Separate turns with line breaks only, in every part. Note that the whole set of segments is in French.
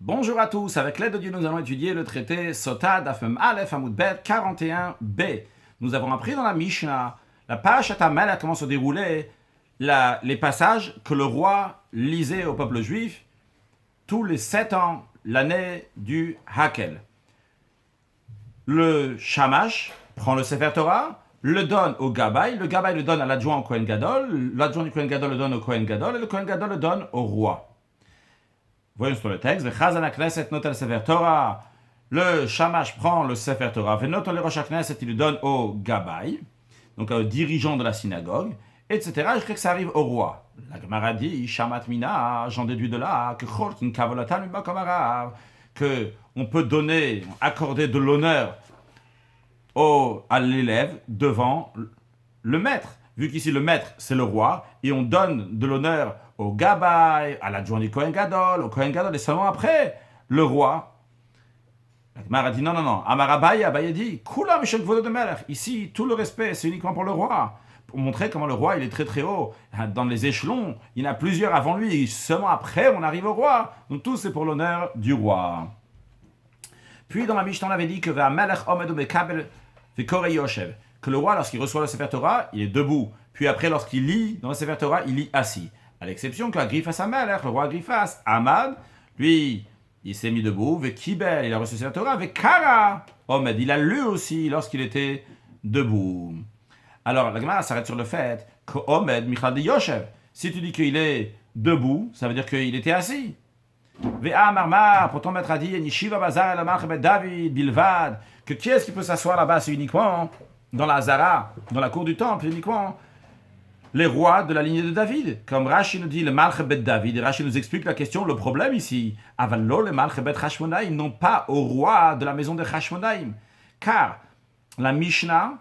Bonjour à tous, avec l'aide de Dieu, nous allons étudier le traité Sota d'Afem Aleph Hamoud Bet 41b. Nous avons appris dans la Mishnah, la Parashat HaMelech commence à dérouler les passages que le roi lisait au peuple juif tous les 7 ans, l'année du Hakel. Le Shamash prend le Sefer Torah, le donne au Gabbai, le Gabbai le donne à l'adjoint au Kohen Gadol, l'adjoint du Kohen Gadol le donne au Kohen Gadol, et le Kohen Gadol le donne au roi. Voyons sur le texte. Le Shamash prend le Sefer Torah. Le Rosh HaKnesset, il le donne au Gabbai, donc au dirigeant de la synagogue, etc. Jusqu'à ce que ça arrive au roi. La Gemara dit, Shamat Mina, j'en déduis de là, que on peut donner, accorder de l'honneur à l'élève devant le maître. Vu qu'ici le maître c'est le roi, et on donne de l'honneur au Gabbai, à l'adjoint du Kohen Gadol, au Kohen Gadol, et seulement après le roi. La Gemara dit non. Amarabaye, Abaye dit, Kula Mishel Kvodo de Melech. Ici, tout le respect, c'est uniquement pour le roi. Pour montrer comment le roi, il est très très haut. Dans les échelons, il y en a plusieurs avant lui, et seulement après, on arrive au roi. Donc tout, c'est pour l'honneur du roi. Puis dans la Mishnah, on avait dit que que le roi, lorsqu'il reçoit le Sefer Torah, il est debout. Puis après, lorsqu'il lit dans le Sefer Torah, il lit assis. À l'exception que Agrifas Amelech, le roi Agrifas, Ahmad, lui, il s'est mis debout, Vekibel, il a reçu le Sefer Torah, Vekara, Omed, il a lu aussi lorsqu'il était debout. Alors, la Gemara s'arrête sur le fait que Omed, Michal de Yoshev, si tu dis qu'il est debout, ça veut dire qu'il était assis. Pourtant maître a dit David Bilvad, que qui est-ce qui peut s'asseoir là-bas? C'est uniquement dans la Hazara, dans la cour du temple, uniquement les rois de la lignée de David. Comme Rashi nous dit le Malch Bet David, et Rashi nous explique la question, le problème ici. Avallo le Malch Bet Hashmonaïm, non pas au roi de la maison de Hashmonaïm. Car la Mishnah,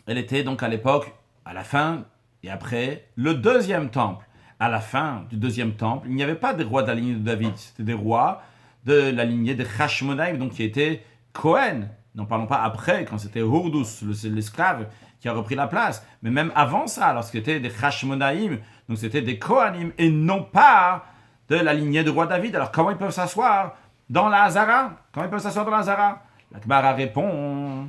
elle était donc à l'époque, à la fin et après, le deuxième temple. À la fin du deuxième temple, il n'y avait pas des rois de la lignée de David, c'était des rois de la lignée de Hashmonaïm, donc qui étaient Cohen. N'en parlons pas après, quand c'était Hurdus, l'esclave, qui a repris la place. Mais même avant ça, lorsque c'était des Hashmonaïm, donc c'était des Kohanim, et non pas de la lignée du roi David. Alors comment ils peuvent s'asseoir dans la Hazara? Comment ils peuvent s'asseoir dans la Hazara? La Gemara répond...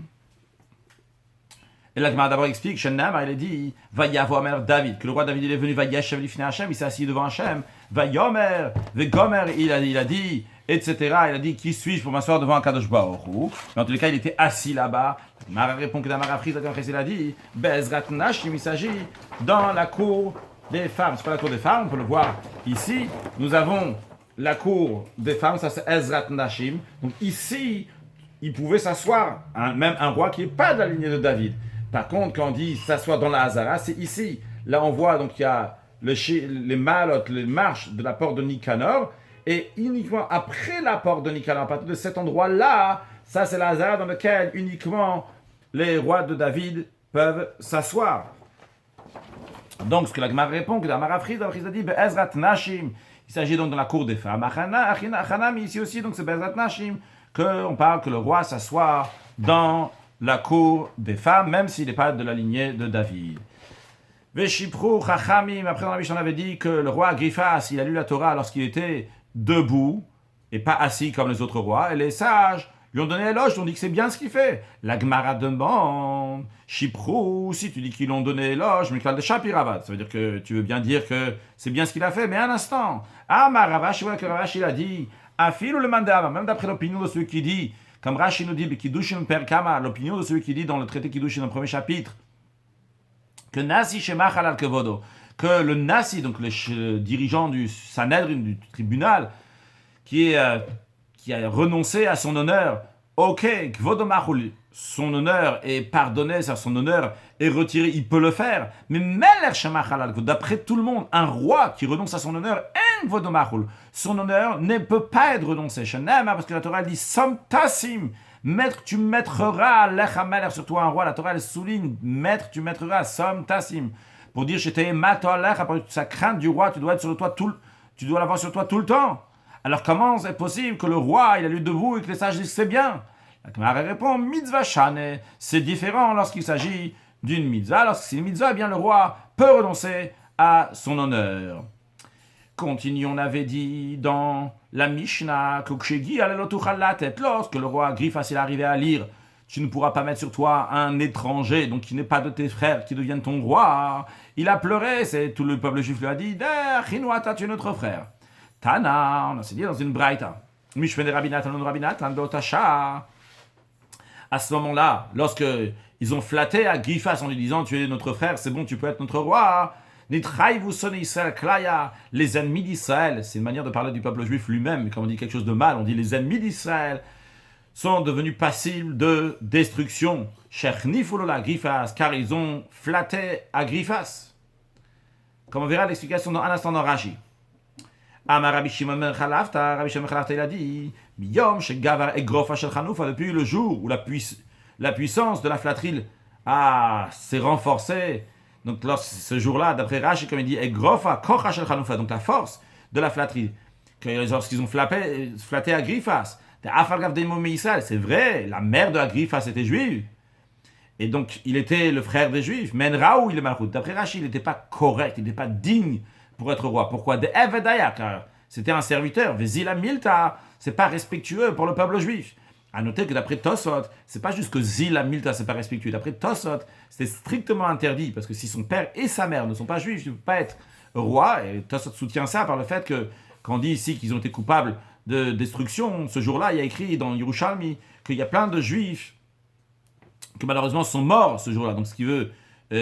Et la Gemara d'abord explique, Shenam, il a dit, Vayavu David, que le roi David il est venu, Vayeshev lifnei Hashem, il s'est assis devant Hashem, Vayomer, Vegomer, il a dit, etc. Il a dit, qui suis-je pour m'asseoir devant Kadosh Baruch Hu? Mais en tous les cas, il était assis là-bas. La Gemara répond que dans Mara Frise, il a dit, Bezrat Nashim, il s'agit dans la cour des femmes. C'est pas la cour des femmes, on peut le voir ici. Nous avons la cour des femmes, ça c'est Ezrat Nashim. Donc ici, il pouvait s'asseoir, même un roi qui n'est pas de la lignée de David. Par contre, quand on dit s'asseoir dans la Hazara, c'est ici. Là, on voit donc il y a les malotes, les marches de la porte de Nicanor, et uniquement après la porte de Nicanor, à partir de cet endroit-là, ça c'est la Hazara dans lequel uniquement les rois de David peuvent s'asseoir. Donc, ce que la Gemara répond, que la Gemara Frise a dit, Be'ezrat Nashim, il s'agit donc de la cour des femmes. Achanami, ici aussi, donc c'est Be'ezrat Nashim, qu'on parle que le roi s'assoit dans la cour des femmes, même s'il n'est pas de la lignée de David. Veshipru Chachamim, après dans la Mishnah on avait dit que le roi Agrifas, il a lu la Torah lorsqu'il était debout et pas assis comme les autres rois, et les sages lui ont donné l'éloge, ils ont dit que c'est bien ce qu'il fait. La Gemara demande, Shipru, si tu dis qu'ils l'ont donné l'éloge, mais qu'il de Shapiravad, ça veut dire que tu veux bien dire que c'est bien ce qu'il a fait, mais un instant. Ah, ma Ravash, que Ravash il a dit, Afil ou le mandama, même d'après l'opinion de celui qui dit, comme Rashi nous dit, Kiddushin per Kama, l'opinion de celui qui dit dans le traité Kiddushin, dans le premier chapitre, que Nasi Shemach al Kevodo, que le Nasi, donc le dirigeant du Sanhedrin, du tribunal, qui a renoncé à son honneur, ok, Kvodo Machul, son honneur est pardonné, son honneur est retiré, il peut le faire, mais Melech Shemach al Kevodo, d'après tout le monde, un roi qui renonce à son honneur, son honneur ne peut pas être renoncé. Parce que la Torah dit Som Tassim, maître, tu mettras Lechamelech sur toi un roi. La Torah elle souligne maître, tu mettras Som Tassim. Pour dire j'étais Mato Alech, sa crainte du roi, tu dois être sur toi tu dois l'avoir sur toi tout le temps. Alors comment est possible que le roi il a lu debout et que les sages disent c'est bien? La Gemara répond Mitzvah Shane, c'est différent lorsqu'il s'agit d'une mitzvah. Lorsque c'est une mitzvah, eh bien le roi peut renoncer à son honneur. Continue, on avait dit dans la Mishnah que lorsque le roi Agrippas est arrivé à lire, tu ne pourras pas mettre sur toi un étranger, donc qui n'est pas de tes frères, qui devienne ton roi. Il a pleuré, c'est tout le peuple juif lui a dit, Chinoata, tu es notre frère. Tana, on a dit dans une braïta. Mishmene Rabinatan, Rabinatan, Dotasha. À ce moment-là, lorsque ils ont flatté Agrippas en lui disant, tu es notre frère, c'est bon, tu peux être notre roi. Les ennemis d'Israël, c'est une manière de parler du peuple juif lui-même, mais quand on dit quelque chose de mal, on dit les ennemis d'Israël sont devenus passibles de destruction. Car ils ont flatté Agrippas. Comme on verra l'explication dans un instant dans Rashi. Rabbi Shimon ben Chalafta, il a dit, depuis le jour où la puissance de la flatterie s'est renforcée. Donc, ce jour-là, d'après Rashi, comme il dit, donc la force de la flatterie, lorsqu'ils ont flatté Agrippas, c'est vrai, la mère de Agrippas était juive, et donc il était le frère des juifs, mais Raoul, d'après Rashi, il n'était pas correct, il n'était pas digne pour être roi. Pourquoi? Car c'était un serviteur, Vezila Milta, c'est pas respectueux pour le peuple juif. À noter que d'après Tosot, c'est pas juste que Zila Milta c'est pas respectueux. D'après Tosot, c'était strictement interdit parce que si son père et sa mère ne sont pas juifs, il ne peut pas être roi. Et Tosot soutient ça par le fait que quand on dit ici qu'ils ont été coupables de destruction, ce jour-là, il y a écrit dans Yerushalmi qu'il y a plein de juifs qui malheureusement sont morts ce jour-là. Donc ce qui veut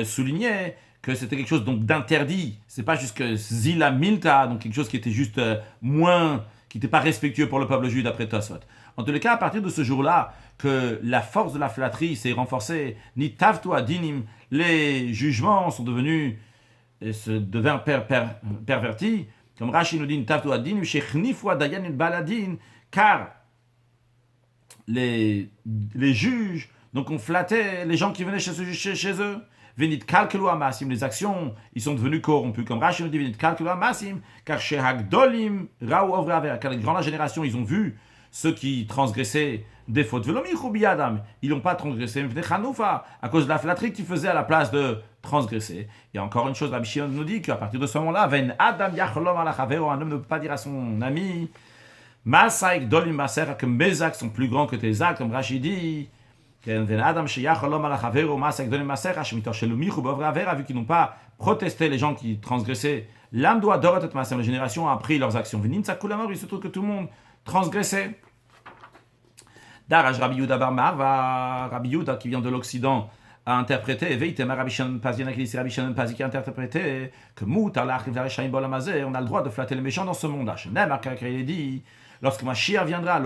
souligner que c'était quelque chose donc d'interdit. C'est pas juste que Zila Milta, donc quelque chose qui était juste moins, qui n'était pas respectueux pour le peuple juif d'après Tosot. En tous les cas, à partir de ce jour-là, que la force de la flatterie s'est renforcée, ni tavtu adinim, les jugements sont devenus, devinrent pervertis, comme Rashi nous dit, tavtu adinim, shechnifu adayan il baladin, car les juges, donc on flattait les gens qui venaient chez eux. Venit kalkelu amasim, les actions, ils sont devenus corrompus. Comme Rashi nous dit, venit kalkelu amasim, car chez Hagdolim, Raou Ovre Aver, car les grandes générations, ils ont vu ceux qui transgressaient des fautes. Ils n'ont pas transgressé à cause de la flatterie qu'ils faisaient à la place de transgresser. Et encore une chose, Rabbi Shimon nous dit qu'à partir de ce moment-là, un homme ne peut pas dire à son ami, que mes actes sont plus grands que tes actes, comme Rashi dit. Vu qu'ils n'ont pas protesté les gens qui transgressaient, la génération a pris leurs actions. Il se trouve que tout le monde transgressait. Daraj Rabbi Yehuda Bar Marva, Rabbi Yehuda qui vient de l'Occident, a interprété, Rabbi Shimon Pazi qui a interprété que on a le droit de flatter les méchants dans ce monde-là. Il dit, lorsque Mashiach viendra,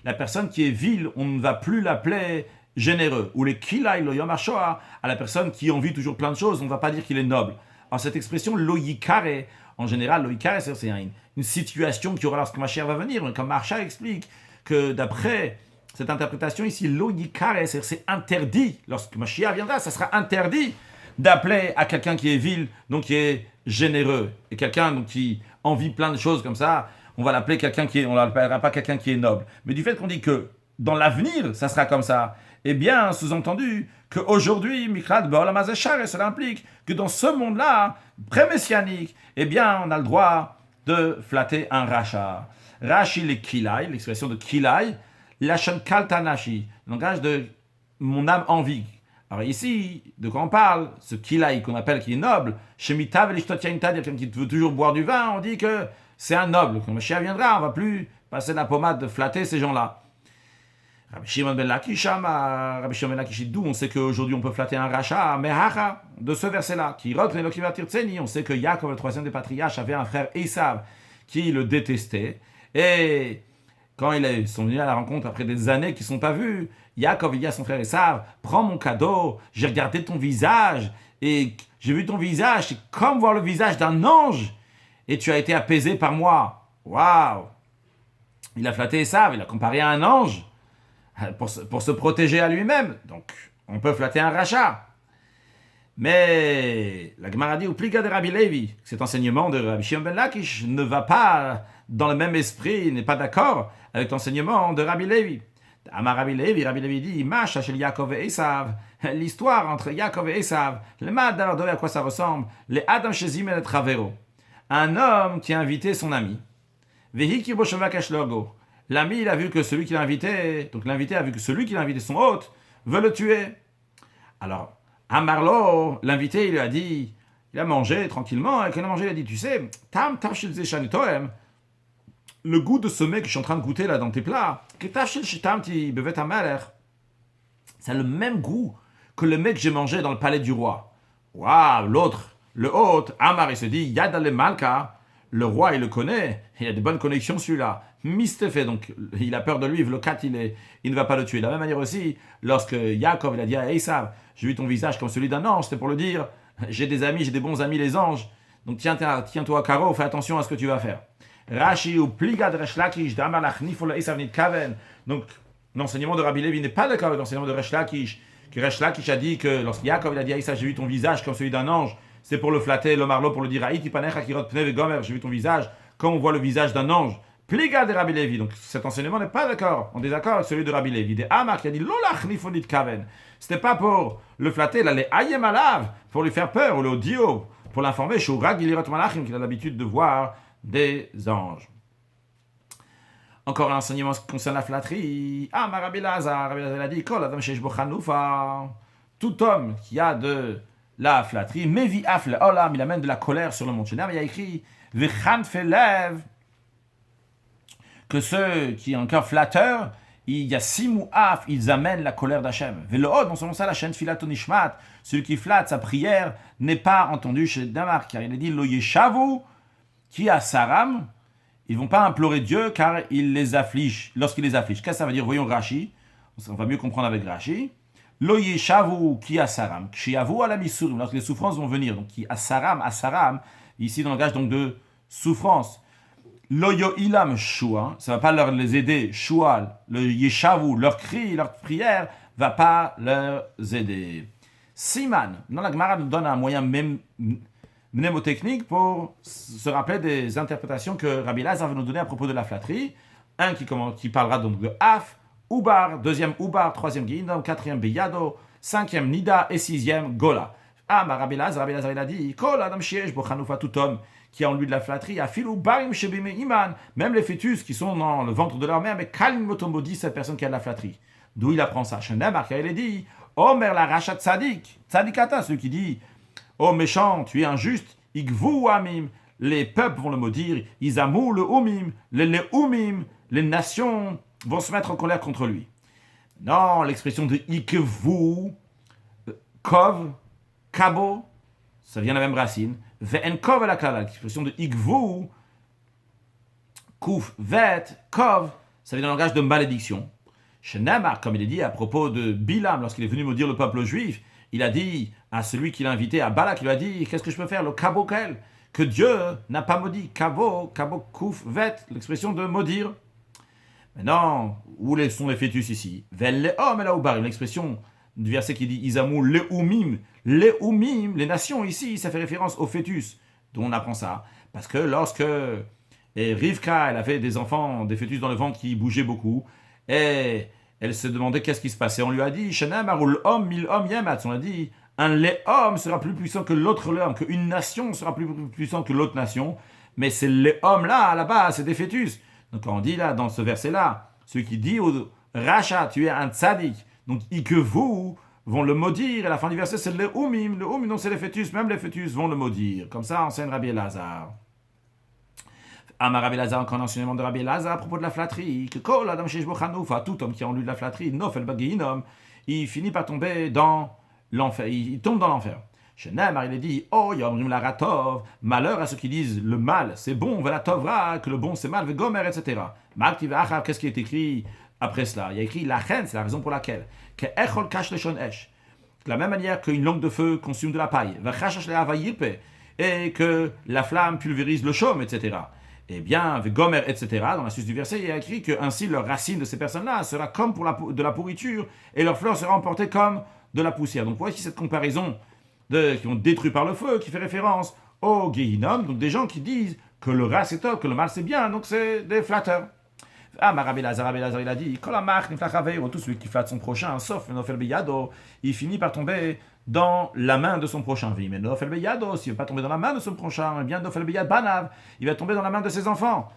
la personne qui est vile, on ne va plus l'appeler généreux. Ou les kilai lo yom ha-shoah, à la personne qui envie toujours plein de choses, on ne va pas dire qu'il est noble. Alors cette expression lo yikare, en général, lo yikare, c'est une situation qui aura lorsque Mashiach va venir. Comme Marsha explique que d'après cette interprétation ici, lo yikare, c'est interdit. Lorsque Mashiach viendra, ça sera interdit d'appeler à quelqu'un qui est vil, donc qui est généreux, et quelqu'un donc, qui envie plein de choses comme ça. On va l'appeler quelqu'un qui est, on ne l'appellera pas quelqu'un qui est noble. Mais du fait qu'on dit que dans l'avenir, ça sera comme ça, eh bien, sous-entendu qu'aujourd'hui, Mikrat Ba'olam Hazeh, cela implique que dans ce monde-là, pré-messianique, eh bien, on a le droit de flatter un rachat. Rashi le kilai, l'expression de kilai, lachon kaltanashi, le langage de mon âme envie. Alors ici, de quoi on parle? Ce kilai qu'on appelle qui est noble, shemitav elishtotiainta, quelqu'un qui veut toujours boire du vin, on dit que c'est un noble. Quand Mashiach viendra, on ne va plus passer la pommade de flatter ces gens-là. Rabbi Shimon ben Lakish, d'où on sait qu'aujourd'hui on peut flatter un rachat, mais de ce verset-là, qui on sait que Yaakov, le troisième des patriarches, avait un frère Esav qui le détestait. Et quand ils sont venus à la rencontre après des années qu'ils ne sont pas vus, Yaakov dit à son frère Esav, prends mon cadeau, j'ai regardé ton visage, et j'ai vu ton visage, c'est comme voir le visage d'un ange. Et tu as été apaisé par moi. Waouh! Il a flatté Esav, il a comparé à un ange pour se protéger à lui-même. Donc, on peut flatter un rachat. Mais la Gemara dit, ou pliga de Rabbi Levi, cet enseignement de Rabbi Shimon ben Lakish ne va pas dans le même esprit, n'est pas d'accord avec l'enseignement de Rabbi Levi. Amar Rabbi Levi dit, Masha shel Yaakov et Esav, l'histoire entre Yaakov et Esav, le mad à quoi ça ressemble, les Adam shezimel et Travero. un homme qui a invité son ami. Vehiki Boshevakash Logo. L'ami, il a vu que celui qui l'a invité, donc l'invité a vu que celui qui l'a invité, son hôte, veut le tuer. Alors, Amarlo, l'invité, il lui a dit, il a mangé tranquillement, et quand il a mangé, il a dit, tu sais, Tam Tafshil Zeshan Toem, le goût de ce mec que je suis en train de goûter là dans tes plats, que Tafshil Shitam Ti Bevet Amalek, c'est le même goût que le mec que j'ai mangé dans le palais du roi. Waouh, l'autre, le hôte, Amar, il se dit, Yad Ale Malka, le roi, il le connaît, il a de bonnes connexions celui-là. Mistefé, donc il a peur de lui, le cat, il ne va pas le tuer. De la même manière aussi, lorsque Yaakov, il a dit à Esav, j'ai vu ton visage comme celui d'un ange, c'était pour le dire, j'ai des amis, j'ai des bons amis les anges, donc tiens-toi à carreau, fais attention à ce que tu vas faire. Rashi ou Pligad Resh Lakish, Damar Lachnifol Esav Nitkaven. Donc l'enseignement de Rabbi Levi n'est pas d'accord avec l'enseignement de Resh Lakish, que Resh Lakish a dit que lorsque Yaakov, il a dit à Esav, j'ai vu ton visage comme celui d'un ange, c'est pour le flatter, le marlo, pour le dire, Haïti Panecha Kirot Pneve Gomer, j'ai vu ton visage, comme on voit le visage d'un ange. Pliga de Rabbi Levi. Donc cet enseignement n'est pas d'accord, en désaccord avec celui de Rabbi Levi. Des Amar qui a dit Lolach Nifonit Kaven. C'était pas pour le flatter, là, les Ayem Alav, pour lui faire peur, ou le Dio, pour l'informer, Shurag Ilirot Malachim, qu'il a l'habitude de voir des anges. Encore un enseignement qui concerne la flatterie. Amar Rabbi Lazar a dit Kol Adam Sheish Bo Chanoufa. Tout homme qui a de la flatterie, Mevi Afle Olam, il amène de la colère sur le monde. Il y a écrit Vechan Felev, que ceux qui ont un cœur flatteur, il y a Simu Af, ils amènent la colère d'Hachem. Velohod, non seulement ça, la chaîne Filato Nishmat, celui qui flatte sa prière n'est pas entendu chez Damar, car il est dit Lo Yeshavu, qui a Saram, ils ne vont pas implorer Dieu car il les afflige, lorsqu'il les afflige. Qu'est-ce que ça veut dire? Voyons Rashi, on va mieux comprendre avec Rashi. Lo Yeshavu, qui a Saram, Kshiavu ala Misurim, lorsque les souffrances vont venir, donc qui a Saram, ici dans le langage donc de souffrance. Loyo ilam shua, ça va pas les aider. Shua, le yeshavu, leur cri, leur prière, va pas leur aider. Siman, dans la Gemara nous donne un moyen mnémotechnique pour se rappeler des interprétations que Rabbi Lazar va nous donner à propos de la flatterie. Un qui parlera donc de af, ubar, deuxième ubar, troisième guindom, quatrième beyado, cinquième nida et sixième gola. Ah, Rabbi Lazar il a dit, kol adam shiesh bo chanoufa, tout homme qui a en lui de la flatterie, afilu barim shebime iman, même les fœtus qui sont dans le ventre de leur mère, mais kalm motomodi, cette personne qui a de la flatterie. D'où il apprend ça? Shenemar, car il est dit, Omer la rachat tzadik, tzadikata, celui qui dit, oh méchant, tu es injuste, igvu amim, les peuples vont le maudire, izamu le umim, les umim, les nations vont se mettre en colère contre lui. Non, l'expression de ikvu, kov, kabo, ça vient de la même racine. Ve'en kov la klala, l'expression de igvu, kuf, vet, kov, ça vient dans le langage de malédiction. Shenamar, comme il est dit à propos de Bilam, lorsqu'il est venu maudire le peuple juif, il a dit à celui qui l'a invité, à Balak, il lui a dit, qu'est-ce que je peux faire, le kabo kel, que Dieu n'a pas maudit. Kabo, kuf, vet, l'expression de maudire. Maintenant, où sont les fœtus ici? Ve'en le'om el ha'ubarim, l'expression du verset qui dit Isamu le'umim, les nations ici, ça fait référence au fœtus. D'où on apprend ça? Parce que lorsque Rivka, elle avait des enfants, des fœtus dans le ventre qui bougeaient beaucoup, et elle se demandait qu'est-ce qui se passait. On lui a dit Shanam arul hom mil hom yemat. On a dit un léhom sera plus puissant que l'autre léhom, qu'une nation sera plus puissante que l'autre nation. Mais c'est léhom là, là-bas, c'est des fœtus. Donc quand on dit là, dans ce verset-là, celui qui dit au Racha, tu es un tzaddik, donc que vous vont le maudire. À la fin du verset, c'est le umim. Le umim, donc c'est les fœtus. Même les fœtus vont le maudire. Comme ça, enseigne Rabbi Lazar. Amar Rabbi Lazar, encore un enseignement de Rabbi Lazar à propos de la flatterie. Que kol adam sheish bo chanoufa, tout homme qui a en lui de la flatterie, nofel baginom, il finit par tomber dans l'enfer. Il tombe dans l'enfer. Shenemar, il est dit, oh yomrim la ratov, malheur à ceux qui disent le mal c'est bon, la tovra, que le bon c'est mal, vegomer, etc. Maktiv achav, qu'est-ce qui est écrit après cela? Il y a écrit la chen, c'est la raison pour laquelle. Que echol kash leshon esh. De la même manière qu'une langue de feu consume de la paille, et que la flamme pulvérise le chaume, etc. Eh bien, Gomer, etc., dans la suite du verset, il y a écrit que ainsi leur racine de ces personnes-là sera comme de la pourriture, et leur fleur sera emportée comme de la poussière. Donc voici cette comparaison qui ont détruit par le feu, qui fait référence au Gehinom, donc des gens qui disent que le ras c'est top, que le mal c'est bien, donc c'est des flatteurs. Ah, ma Rabbi Lazar, il a dit, tout celui qui flatte son prochain, sauf Nofel Beyado, il finit par tomber dans la main de son prochain. Mais Nofel Beyado, s'il ne veut pas tomber dans la main de son prochain, eh bien Nofel Beyad Banav, il va tomber dans la main de ses enfants.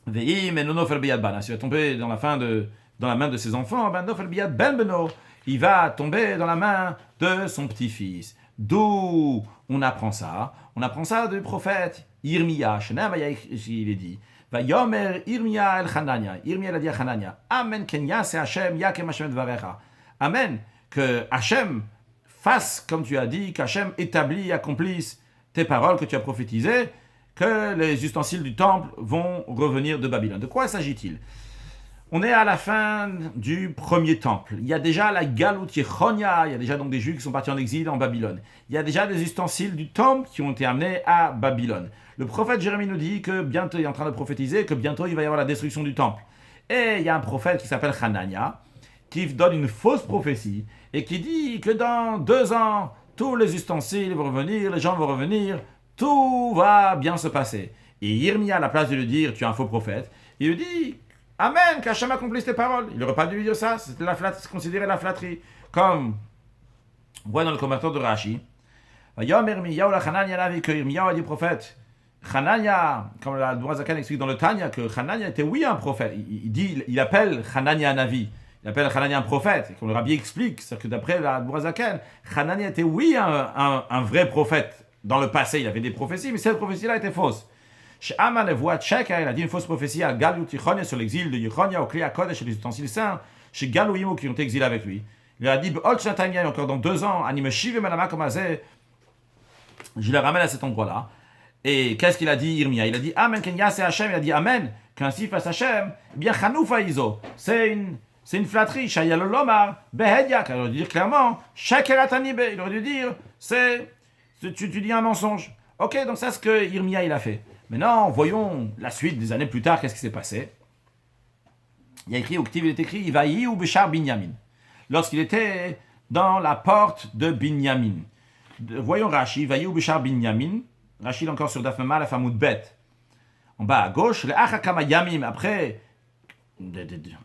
Mais Nofel Beyad Banav, s'il va tomber dans la main de ses enfants, ben Nofel Beyad Ben Beno, il va tomber dans la main de son petit-fils. D'où on apprend ça? On apprend ça du prophète Yirmiya. Il est dit, va yomer Yirmiya el Hanania. Yirmiya a dit à Hanania, Amen Kenya c'est Hashem yakem Hashem dvarecha. Amen, que Hashem fasse comme tu as dit, qu'Hashem établit, accomplisse tes paroles que tu as prophétisées, que les ustensiles du temple vont revenir de Babylone. De quoi s'agit-il? On est à la fin du premier temple. Il y a déjà la Galut Yechonia, il y a déjà donc des Juifs qui sont partis en exil en Babylone. Il y a déjà des ustensiles du temple qui ont été amenés à Babylone. Le prophète Jérémie nous dit que bientôt, il est en train de prophétiser, que bientôt il va y avoir la destruction du temple. Et il y a un prophète qui s'appelle Hanania, qui donne une fausse prophétie, et qui dit que dans 2 ans, tous les ustensiles vont revenir, les gens vont revenir, tout va bien se passer. Et Yirmiya, à la place de lui dire, tu es un faux prophète, il lui dit, Amen, qu'Hachem accomplisse tes paroles. Il n'aurait pas dû lui dire ça, c'est considéré la flatterie. Comme on voit dans le commentaire de Rashi, Yirmiya a dit prophète. Hanania, comme la Dvorazakan explique dans le Tanya, que Hanania était oui un prophète. Il appelle Hanania un Navi. Il appelle Hanania un prophète. Et comme le Rabbi explique, c'est que d'après la Dvorazakan, Hanania était oui un vrai prophète. Dans le passé, il avait des prophéties, mais cette prophétie-là était fausse. Chez Aman et voix Tcheka, il a dit une fausse prophétie à Galut Yechonia sur l'exil de Yechonia, au Kli Kodesh et les ustensiles saints, chez Galouimo qui ont été exilés avec lui. Il a dit encore dans 2 ans, Anime Shive Manama Komazé, je le ramène à cet endroit-là. Et qu'est-ce qu'il a dit, Yirmiya? Il a dit Amen, Kenya c'est Hachem. Il a dit Amen, qu'ainsi fasse Hachem. Eh bien, Chanoufa Izo, c'est une flatterie. Shayalolomar, Behedyak. Il aurait dû dire clairement Shakeratanibe. Il aurait dû dire tu dis un mensonge. Ok, donc ça, c'est ce que Yirmiya il a fait. Maintenant, voyons la suite des années plus tard, qu'est-ce qui s'est passé. Il y a écrit, au Ktiv, il est écrit, Ivaï ou Bishar Binyamin. Lorsqu'il était dans la porte de Binyamin. Voyons Rashi, Ivaï ou Bishar Binyamin. Rashi encore sur Dafmema, la famoud bête. En bas à gauche, le Achakama Yamim, après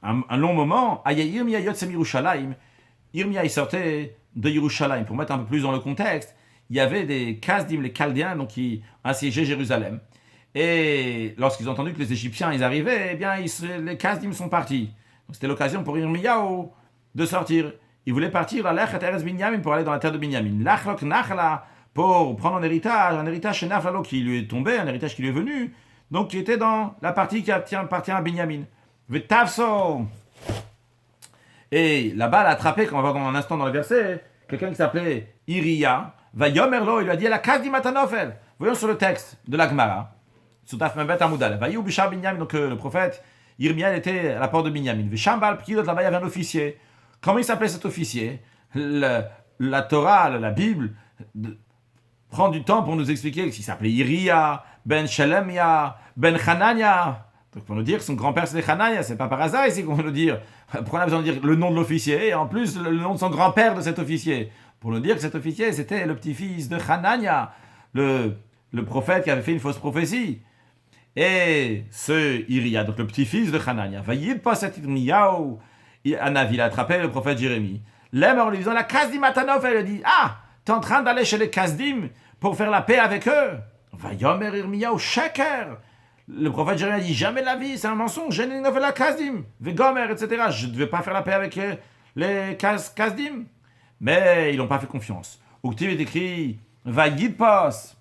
un long moment, Aya Yirmiya Yotsem Yerushalayim. Yirmiya, il sortait de Yerushalayim. Pour mettre un peu plus dans le contexte, il y avait des Kasdim, les Chaldéens, donc qui assiégeaient Jérusalem. Et lorsqu'ils ont entendu que les Égyptiens ils arrivaient, eh bien les Kasdim sont partis. Donc c'était l'occasion pour Yirmiyahu de sortir. Il voulait partir à Lechet Eretz Binyamin pour aller dans la terre de Binyamin. Lachlok Nachla pour prendre un héritage chez Naflalo qui lui est tombé, un héritage qui lui est venu, donc qui était dans la partie qui appartient à Binyamin. Vetavso. Et là-bas, elle a attrapé, comme on va voir dans un instant dans le verset, quelqu'un qui s'appelait Iriya. Va Yomerlo, il lui a dit à la Kasdim Matanofel. Voyons sur le texte de la Gemara. Donc le prophète Yirmiya était à la porte de Binyamin. Là-bas il y avait un officier. Comment il s'appelait cet officier? La Torah, la Bible, prend du temps pour nous expliquer qu'il s'appelait Iriya, Ben Shelemia, Ben Hanania. Donc pour nous dire que son grand-père c'était Hanania, c'est pas par hasard ici qu'on veut nous dire. Pourquoi on a besoin de dire le nom de l'officier et en plus le nom de son grand-père de cet officier? Pour nous dire que cet officier c'était le petit-fils de Hanania, le prophète qui avait fait une fausse prophétie. Et ce Iriya, donc le petit-fils de Hanania, va y passer Yirmiyahu, Anavi, il a attrapé le prophète Jérémie. L'homme en lui disant la Kasdim Matanov, elle dit t'es en train d'aller chez les Kasdim pour faire la paix avec eux. Va Yomer Yirmiyahu Sheker. Le prophète Jérémie a dit jamais de la vie, c'est un mensonge. Je n'ai fait la Kasdim, Vegomer, etc. Je ne vais pas faire la paix avec les Kasdim. Mais ils n'ont pas fait confiance. Au Ktiv est écrit va Yidpos.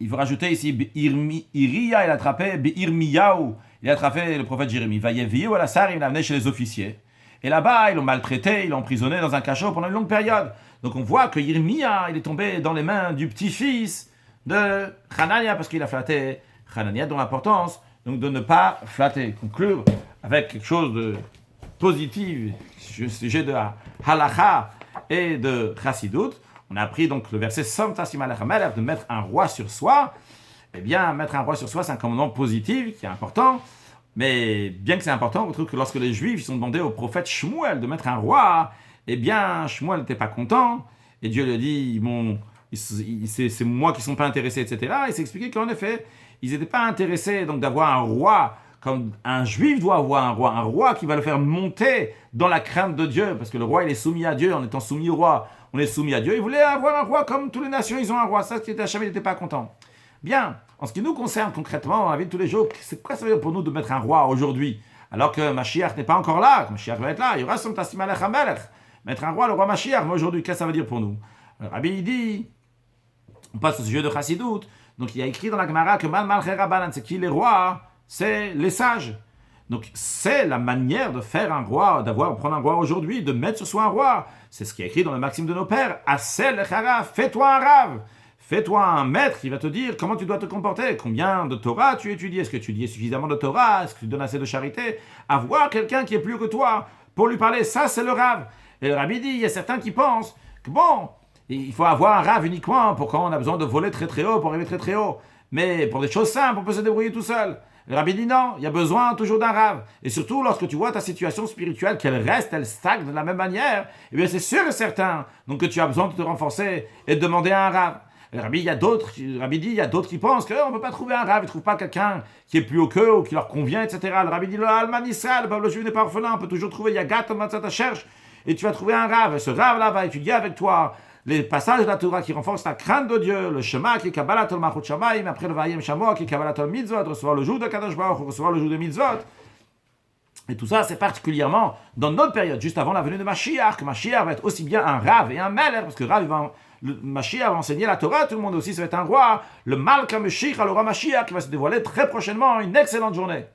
Il faut rajouter ici, Iriya, il a attrapé, Yirmiyahu, il a attrapé le prophète Jérémie. Vayeviu à la Sar, il l'a amené chez les officiers. Et là-bas, ils l'ont maltraité, ils l'ont emprisonné dans un cachot pendant une longue période. Donc on voit que Yirmiya, il est tombé dans les mains du petit-fils de Hanania, parce qu'il a flatté Hanania, dont l'importance, donc de ne pas flatter. Conclure avec quelque chose de positif, au sujet de Halacha et de Chassidut. On a appris donc le verset de mettre un roi sur soi. Eh bien, mettre un roi sur soi, c'est un commandement positif qui est important. Mais bien que c'est important, on trouve que lorsque les Juifs sont demandés au prophète Shmuel de mettre un roi, eh bien, Shmuel n'était pas content. Et Dieu lui a dit c'est moi qui ne sont pas intéressés, etc. Et il s'est expliqué qu'en effet, ils n'étaient pas intéressés donc d'avoir un roi comme un juif doit avoir un roi qui va le faire monter dans la crainte de Dieu, parce que le roi il est soumis à Dieu, en étant soumis au roi, on est soumis à Dieu. Ils voulaient avoir un roi comme toutes les nations, ils ont un roi. Ça, Hachem n'était pas content. Bien, en ce qui nous concerne concrètement, dans la vie de tous les jours, c'est quoi ça veut dire pour nous de mettre un roi aujourd'hui, alors que Mashiach n'est pas encore là, que Mashiach va être là, il y aura son Tassim Alech HaMelech. Mettre un roi, le roi Mashiach, mais aujourd'hui, qu'est-ce que ça veut dire pour nous? Le Rabbi il dit, on passe au sujet de Chassidut, donc il y a écrit dans la Gemara que Man Malchei Rabbanan, c'est qui les rois? C'est les sages. Donc c'est la manière de faire un roi, prendre un roi aujourd'hui, de mettre sur soi un roi. C'est ce qui est écrit dans le maxime de nos pères. Asel Echara, fais-toi un rave. Fais-toi un maître qui va te dire comment tu dois te comporter, combien de Torah tu étudies, est-ce que tu étudies suffisamment de Torah, est-ce que tu donnes assez de charité. Avoir quelqu'un qui est plus que toi pour lui parler, ça c'est le rave. Et le Rabbi dit, il y a certains qui pensent que bon, il faut avoir un rave uniquement pour quand on a besoin de voler très très haut, pour arriver très très haut. Mais pour des choses simples, on peut se débrouiller tout seul. Le Rabbi dit non, il y a besoin toujours d'un rave. Et surtout, lorsque tu vois ta situation spirituelle, qu'elle reste, elle stagne de la même manière, eh bien c'est sûr et certain donc que tu as besoin de te renforcer et de demander un rave. Le Rabbi dit, il y a d'autres qui pensent qu'on ne peut pas trouver un rave, ils ne trouvent pas quelqu'un qui est plus haut qu'eux ou qui leur convient, etc. Le Rabbi dit, le Alman Israël, le peuple juif n'est pas orphelin, on peut toujours trouver, il y a Yagat, Matzah, cherche, et tu vas trouver un rave. Et ce rave-là va étudier avec toi les passages de la Torah qui renforcent la crainte de Dieu, le Shema qui est Kabbalat al Malchut Shamayim, après le Vayem Shamoa qui est Kabbalat al Mitzvot, recevoir le jour de Kadosh Baruch Hu, recevoir le jour de Mitzvot. Et tout ça, c'est particulièrement dans notre période, juste avant la venue de Mashiach, que Mashiach va être aussi bien un Rav et un Melech, parce que le Mashiach va enseigner la Torah, tout le monde aussi, ça va être un roi, le Malka Mashiach, le roi Mashiach, qui va se dévoiler très prochainement. Une excellente journée.